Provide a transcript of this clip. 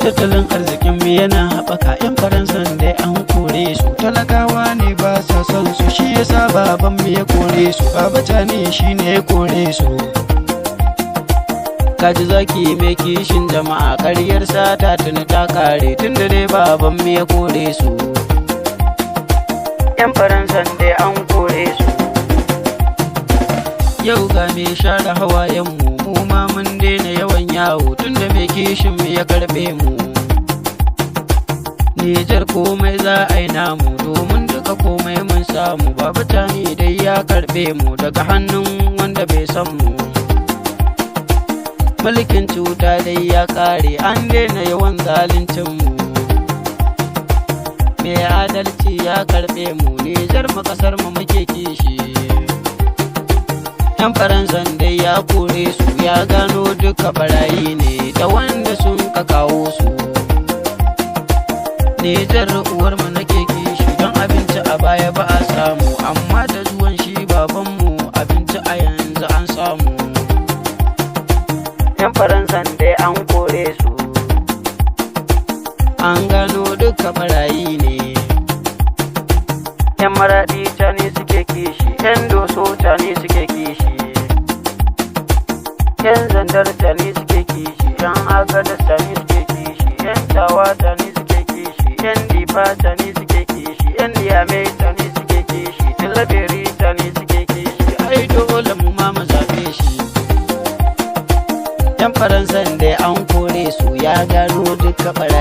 Tattalin arzikin mu yana haɓaka, 'yan Faransan dai an kore su. Talakawa ne ba sa son su, shi yasa baban mu ya kore su. Baba ne shi ne ya kore su. Kaji zaki mai kishin jama'a, ƙaryar sata tuni ta kare, tunda dai baban mu ya kore su. 'Yan Faransan dai an kore su. Yau ga me share hawayen mu ma mun daina yawan yawo, tunda mai kishin mu ya karbe mu. Nijar komai za a yi namu, domin duka komai mun samu. Baba ne dai ya karbe mu daga hannun wanda bai san mu. Mulkin cuta dai ya kare, an daina yawan zaluncin mu. Mai adalci ya karbe mu, Nijar mu kasar mu muke kishi. 'Yan Faransan dai ya kore su, ya gano duka barayi ne da wanda sun ka kawo su. Nijar uwar mu nake kishi, don abinci a baya ba a samu, amma da zuwan shi babanmu abinci a yanzu an samu. 'Yan Faransan dai an kore su, an gano duka barayi ne. 'Yan Maraɗi ne suke kishi, 'yan Doso ne suke kishi, 'yan Zandar ne suke kishi, 'yan Agadas ne suke kishi, 'yan Tawa ne suke kishi, 'yan Difa ne suke kishi, 'yan Niamey ne suke kishi, Tilaberi ne suke kishi. Ai dole mu ma mu zaɓe shi. 'Yan Faransan dai an kore su, ya gano duka barayi.